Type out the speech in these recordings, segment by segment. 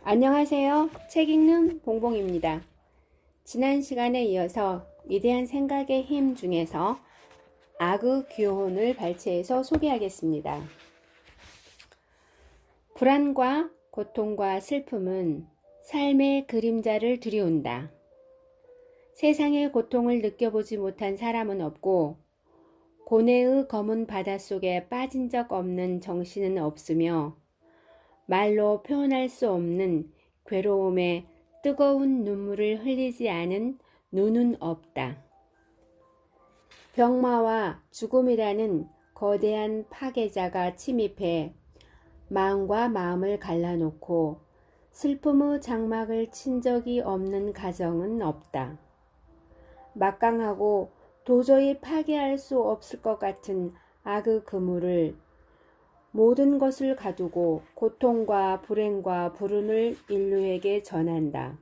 안녕하세요. 책 읽는 봉봉입니다. 지난 시간에 이어서 위대한 생각의 힘 중에서 아그 규혼을 발췌해서 소개하겠습니다. 불안과 고통과 슬픔은 삶의 그림자를 들이운다. 세상의 고통을 느껴보지 못한 사람은 없고 고뇌의 검은 바닷속에 빠진 적 없는 정신은 없으며 말로 표현할 수 없는 괴로움에 뜨거운 눈물을 흘리지 않은 눈은 없다. 병마와 죽음이라는 거대한 파괴자가 침입해 마음과 마음을 갈라놓고 슬픔의 장막을 친 적이 없는 가정은 없다. 막강하고 도저히 파괴할 수 없을 것 같은 악의 그물을 모든 것을 가두고 고통과 불행과 불운을 인류에게 전한다.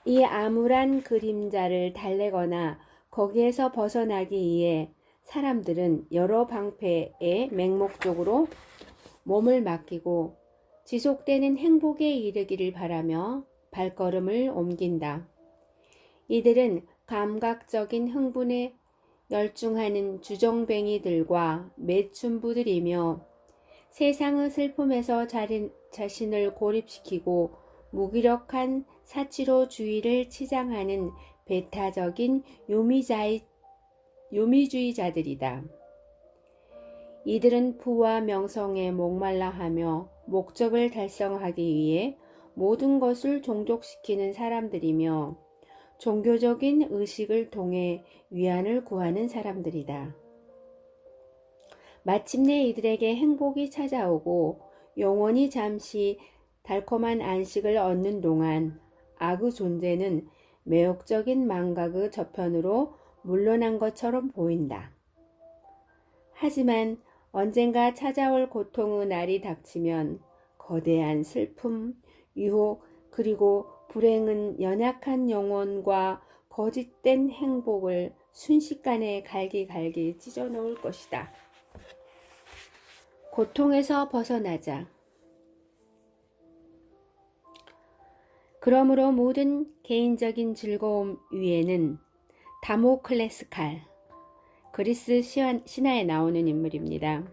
이 암울한 그림자를 달래거나 거기에서 벗어나기 위해 사람들은 여러 방패에 맹목적으로 몸을 맡기고 지속되는 행복에 이르기를 바라며 발걸음을 옮긴다. 이들은 감각적인 흥분에 열중하는 주정뱅이들과 매춘부들이며 세상의 슬픔에서 자신을 고립시키고 무기력한 사치로주의를 치장하는 배타적인 요미주의자들이다. 이들은 부와 명성에 목말라하며 목적을 달성하기 위해 모든 것을 종족시키는 사람들이며 종교적인 의식을 통해 위안을 구하는 사람들이다. 마침내 이들에게 행복이 찾아오고 영원히 잠시 달콤한 안식을 얻는 동안 악의 존재는 매혹적인 망각의 저편으로 물러난 것처럼 보인다. 하지만 언젠가 찾아올 고통의 날이 닥치면 거대한 슬픔, 유혹, 그리고 불행은 연약한 영혼과 거짓된 행복을 순식간에 갈기갈기 찢어놓을 것이다. 고통에서 벗어나자. 그러므로 모든 개인적인 즐거움 위에는 다모클레스 칼, 그리스 신화에 나오는 인물입니다.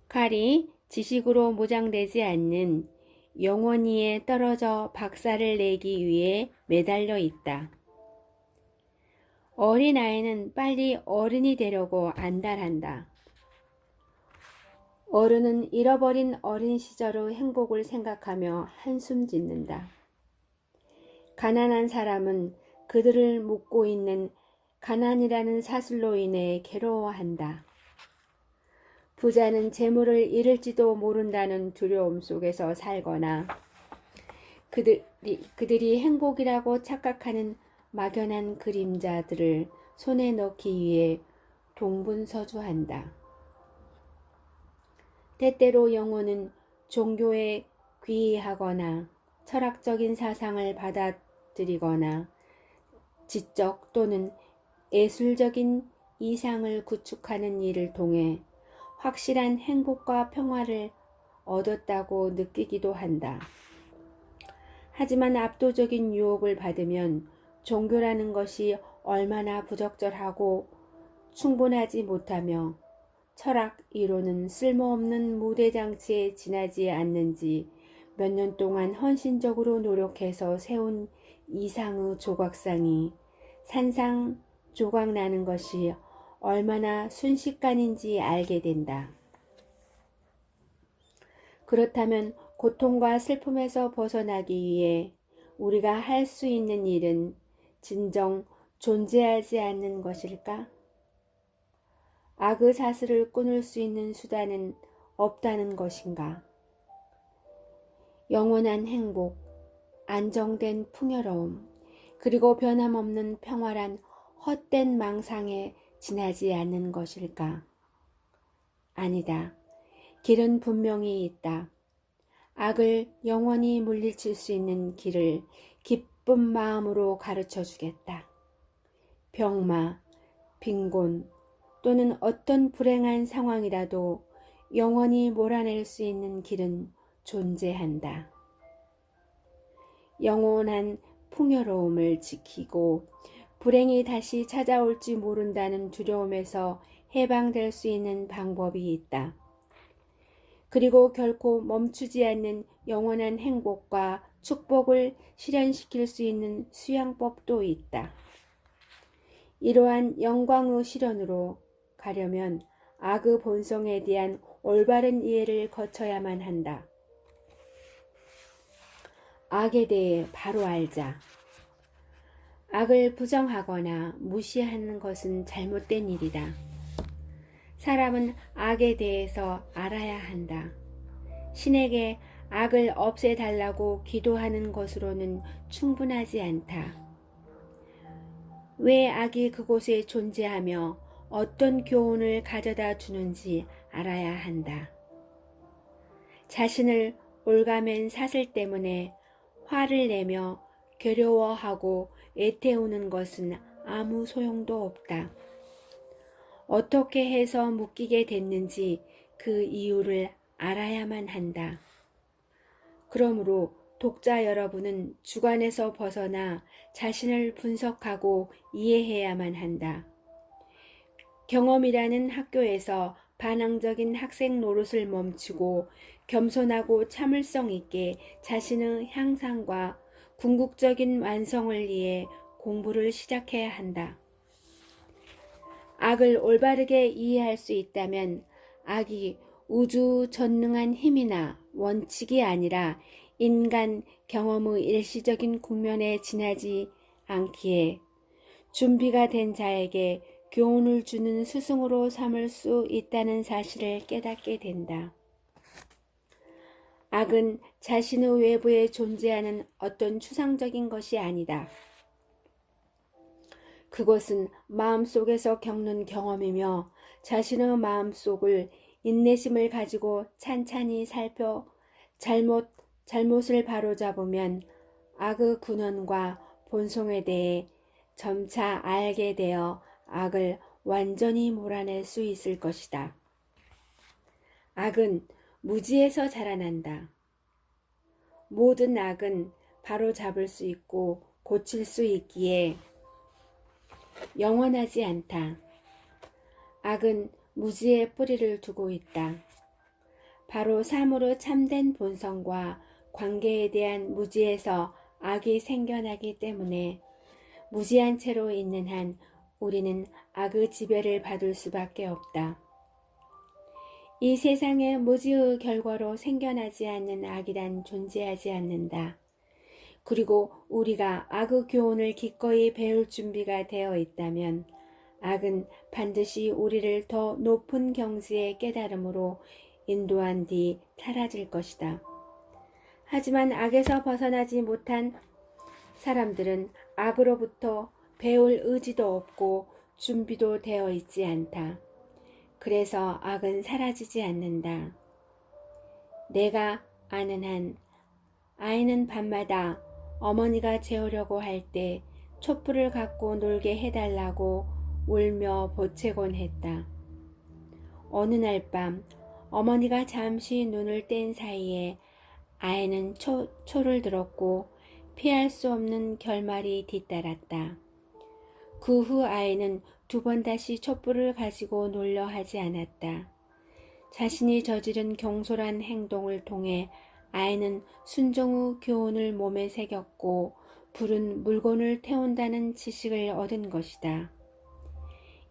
칼이 지식으로 모장되지 않는 영원히에 떨어져 박살을 내기 위해 매달려 있다. 어린아이는 빨리 어른이 되려고 안달한다. 어른은 잃어버린 어린 시절의 행복을 생각하며 한숨 짓는다. 가난한 사람은 그들을 묶고 있는 가난이라는 사슬로 인해 괴로워한다. 부자는 재물을 잃을지도 모른다는 두려움 속에서 살거나 그들이 행복이라고 착각하는 막연한 그림자들을 손에 넣기 위해 동분서주한다. 때때로 영혼은 종교에 귀의하거나 철학적인 사상을 받아들이거나 지적 또는 예술적인 이상을 구축하는 일을 통해 확실한 행복과 평화를 얻었다고 느끼기도 한다. 하지만 압도적인 유혹을 받으면 종교라는 것이 얼마나 부적절하고 충분하지 못하며 철학 이론은 쓸모없는 무대장치에 지나지 않는지 몇 년 동안 헌신적으로 노력해서 세운 이상의 조각상이 산상조각 나는 것이 얼마나 순식간인지 알게 된다. 그렇다면 고통과 슬픔에서 벗어나기 위해 우리가 할 수 있는 일은 진정 존재하지 않는 것일까? 악의 사슬을 끊을 수 있는 수단은 없다는 것인가? 영원한 행복, 안정된 풍요로움, 그리고 변함없는 평화란 헛된 망상에 지나지 않는 것일까? 아니다. 길은 분명히 있다. 악을 영원히 물리칠 수 있는 길을 기쁜 마음으로 가르쳐 주겠다. 병마, 빈곤 또는 어떤 불행한 상황이라도 영원히 몰아낼 수 있는 길은 존재한다. 영원한 풍요로움을 지키고 불행이 다시 찾아올지 모른다는 두려움에서 해방될 수 있는 방법이 있다. 그리고 결코 멈추지 않는 영원한 행복과 축복을 실현시킬 수 있는 수양법도 있다. 이러한 영광의 실현으로 가려면 악의 본성에 대한 올바른 이해를 거쳐야만 한다. 악에 대해 바로 알자. 악을 부정하거나 무시하는 것은 잘못된 일이다. 사람은 악에 대해서 알아야 한다. 신에게 악을 없애달라고 기도하는 것으로는 충분하지 않다. 왜 악이 그곳에 존재하며 어떤 교훈을 가져다 주는지 알아야 한다. 자신을 올가맨 사슬 때문에 화를 내며 괴로워하고 애태우는 것은 아무 소용도 없다. 어떻게 해서 묶이게 됐는지 그 이유를 알아야만 한다. 그러므로 독자 여러분은 주관에서 벗어나 자신을 분석하고 이해해야만 한다. 경험이라는 학교에서 반항적인 학생 노릇을 멈추고 겸손하고 참을성 있게 자신의 향상과 궁극적인 완성을 위해 공부를 시작해야 한다. 악을 올바르게 이해할 수 있다면 악이 우주 전능한 힘이나 원칙이 아니라 인간 경험의 일시적인 국면에 지나지 않기에 준비가 된 자에게 교훈을 주는 스승으로 삼을 수 있다는 사실을 깨닫게 된다. 악은 자신의 외부에 존재하는 어떤 추상적인 것이 아니다. 그것은 마음속에서 겪는 경험이며 자신의 마음속을 인내심을 가지고 찬찬히 살펴 잘못을 바로잡으면 악의 근원과 본성에 대해 점차 알게 되어 악을 완전히 몰아낼 수 있을 것이다. 악은 무지에서 자라난다. 모든 악은 바로잡을 수 있고 고칠 수 있기에 영원하지 않다. 악은 무지에 뿌리를 두고 있다. 바로 참으로 참된 본성과 관계에 대한 무지에서 악이 생겨나기 때문에 무지한 채로 있는 한 우리는 악의 지배를 받을 수밖에 없다. 이 세상에 무지의 결과로 생겨나지 않는 악이란 존재하지 않는다. 그리고 우리가 악의 교훈을 기꺼이 배울 준비가 되어 있다면 악은 반드시 우리를 더 높은 경지의 깨달음으로 인도한 뒤 사라질 것이다. 하지만 악에서 벗어나지 못한 사람들은 악으로부터 배울 의지도 없고 준비도 되어 있지 않다. 그래서 악은 사라지지 않는다. 내가 아는 한 아이는 밤마다 어머니가 재우려고 할 때 촛불을 갖고 놀게 해달라고 울며 보채곤 했다. 어느 날 밤 어머니가 잠시 눈을 뗀 사이에 아이는 초를 들었고 피할 수 없는 결말이 뒤따랐다. 그 후 아이는 2번 다시 촛불을 가지고 놀려 하지 않았다. 자신이 저지른 경솔한 행동을 통해 아이는 순종의 교훈을 몸에 새겼고 불은 물건을 태운다는 지식을 얻은 것이다.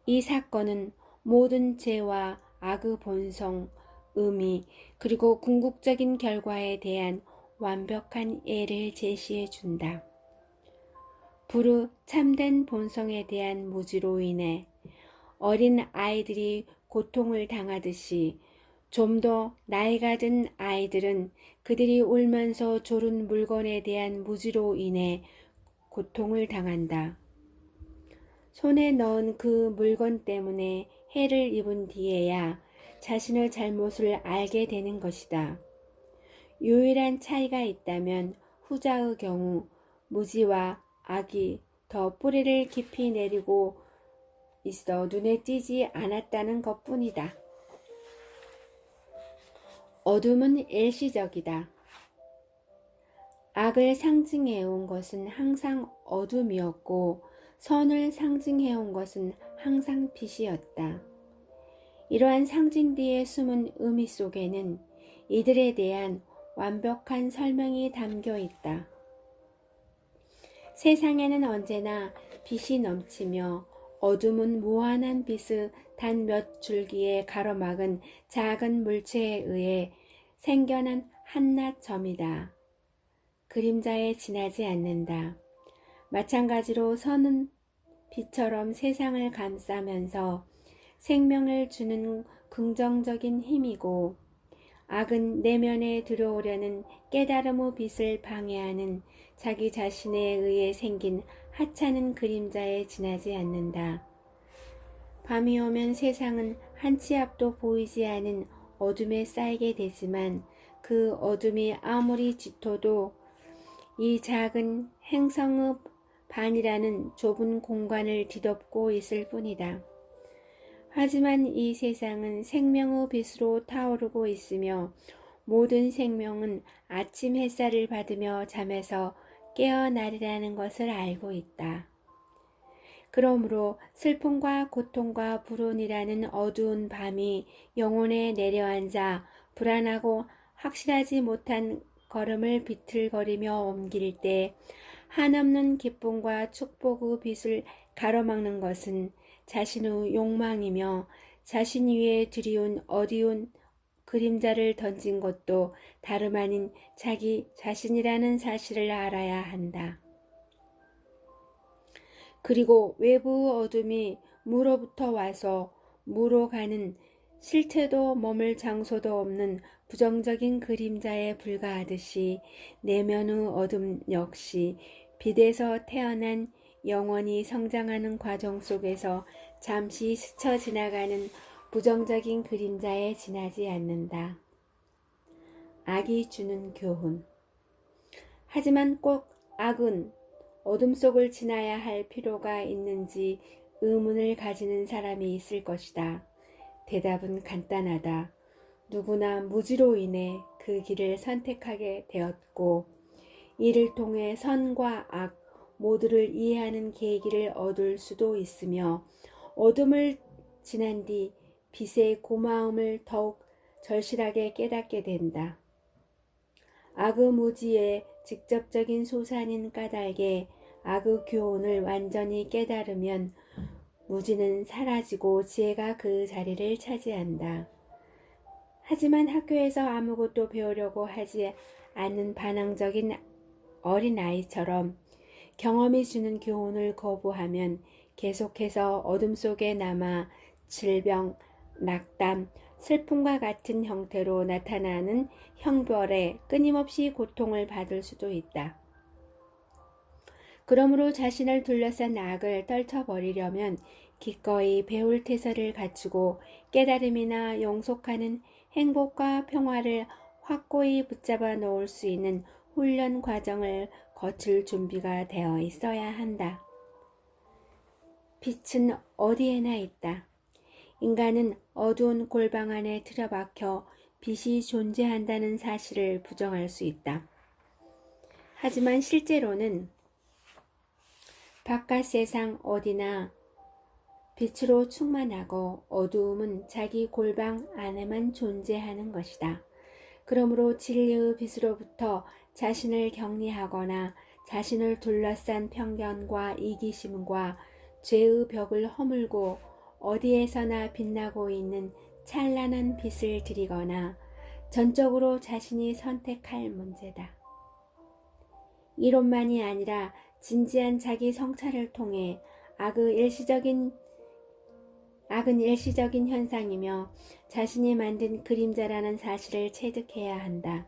이 사건은 모든 죄와 악의 본성, 의미, 그리고 궁극적인 결과에 대한 완벽한 예를 제시해 준다. 불의 참된 본성에 대한 무지로 인해 어린 아이들이 고통을 당하듯이 좀 더 나이가 든 아이들은 그들이 울면서 조른 물건에 대한 무지로 인해 고통을 당한다. 손에 넣은 그 물건 때문에 해를 입은 뒤에야 자신의 잘못을 알게 되는 것이다. 유일한 차이가 있다면 후자의 경우 무지와 악이 더 뿌리를 깊이 내리고 있어 눈에 띄지 않았다는 것뿐이다. 어둠은 일시적이다. 악을 상징해온 것은 항상 어둠이었고 선을 상징해온 것은 항상 빛이었다. 이러한 상징 뒤에 숨은 의미 속에는 이들에 대한 완벽한 설명이 담겨 있다. 세상에는 언제나 빛이 넘치며 어둠은 무한한 빛의 단 몇 줄기에 가로막은 작은 물체에 의해 생겨난 한낱 점이다. 그림자에 지나지 않는다. 마찬가지로 선은 빛처럼 세상을 감싸면서 생명을 주는 긍정적인 힘이고 악은 내면에 들어오려는 깨달음의 빛을 방해하는 자기 자신에 의해 생긴 하찮은 그림자에 지나지 않는다. 밤이 오면 세상은 한 치 앞도 보이지 않은 어둠에 쌓이게 되지만 그 어둠이 아무리 짙어도 이 작은 행성의 반이라는 좁은 공간을 뒤덮고 있을 뿐이다. 하지만 이 세상은 생명의 빛으로 타오르고 있으며 모든 생명은 아침 햇살을 받으며 잠에서 깨어나리라는 것을 알고 있다. 그러므로 슬픔과 고통과 불운이라는 어두운 밤이 영혼에 내려앉아 불안하고 확실하지 못한 걸음을 비틀거리며 옮길 때 한없는 기쁨과 축복의 빛을 가로막는 것은 자신의 욕망이며 자신 위에 드리운 어두운 그림자를 던진 것도 다름 아닌 자기 자신이라는 사실을 알아야 한다. 그리고 외부의 어둠이 무로부터 와서 무로 가는 실체도 머물 장소도 없는 부정적인 그림자에 불과하듯이 내면의 어둠 역시 빛에서 태어난 영원히 성장하는 과정 속에서 잠시 스쳐 지나가는 부정적인 그림자에 지나지 않는다. 악이 주는 교훈. 하지만 꼭 악은 어둠 속을 지나야 할 필요가 있는지 의문을 가지는 사람이 있을 것이다. 대답은 간단하다. 누구나 무지로 인해 그 길을 선택하게 되었고 이를 통해 선과 악 모두를 이해하는 계기를 얻을 수도 있으며 어둠을 지난 뒤 빛의 고마움을 더욱 절실하게 깨닫게 된다. 악의 무지의 직접적인 소산인 까닭에 악의 교훈을 완전히 깨달으면 무지는 사라지고 지혜가 그 자리를 차지한다. 하지만 학교에서 아무것도 배우려고 하지 않는 반항적인 어린아이처럼 경험이 주는 교훈을 거부하면 계속해서 어둠 속에 남아 질병, 낙담, 슬픔과 같은 형태로 나타나는 형벌에 끊임없이 고통을 받을 수도 있다. 그러므로 자신을 둘러싼 악을 떨쳐버리려면 기꺼이 배울 태세를 갖추고 깨달음이나 영속하는 행복과 평화를 확고히 붙잡아 놓을 수 있는 훈련 과정을 거칠 준비가 되어 있어야 한다. 빛은 어디에나 있다. 인간은 어두운 골방 안에 틀어박혀 빛이 존재한다는 사실을 부정할 수 있다. 하지만 실제로는 바깥 세상 어디나 빛으로 충만하고 어두움은 자기 골방 안에만 존재하는 것이다. 그러므로 진리의 빛으로부터 자신을 격리하거나 자신을 둘러싼 편견과 이기심과 죄의 벽을 허물고 어디에서나 빛나고 있는 찬란한 빛을 드리거나 전적으로 자신이 선택할 문제다. 이론만이 아니라 진지한 자기 성찰을 통해 악은 일시적인 현상이며 자신이 만든 그림자라는 사실을 체득해야 한다.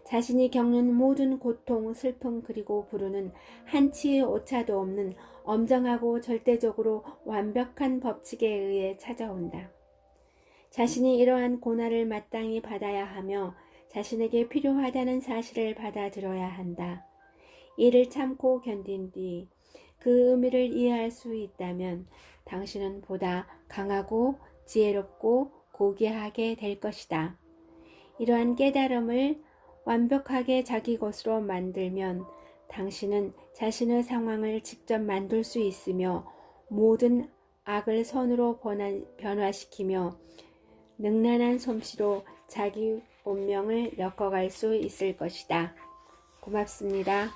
자신이 겪는 모든 고통, 슬픔 그리고 불운은 한치의 오차도 없는 엄정하고 절대적으로 완벽한 법칙에 의해 찾아온다. 자신이 이러한 고난을 마땅히 받아야 하며 자신에게 필요하다는 사실을 받아들여야 한다. 이를 참고 견딘 뒤 그 의미를 이해할 수 있다면 당신은 보다 강하고 지혜롭고 고귀하게 될 것이다. 이러한 깨달음을 완벽하게 자기 것으로 만들면 당신은 자신의 상황을 직접 만들 수 있으며 모든 악을 선으로 변화시키며 능란한 솜씨로 자기 운명을 엮어갈 수 있을 것이다. 고맙습니다.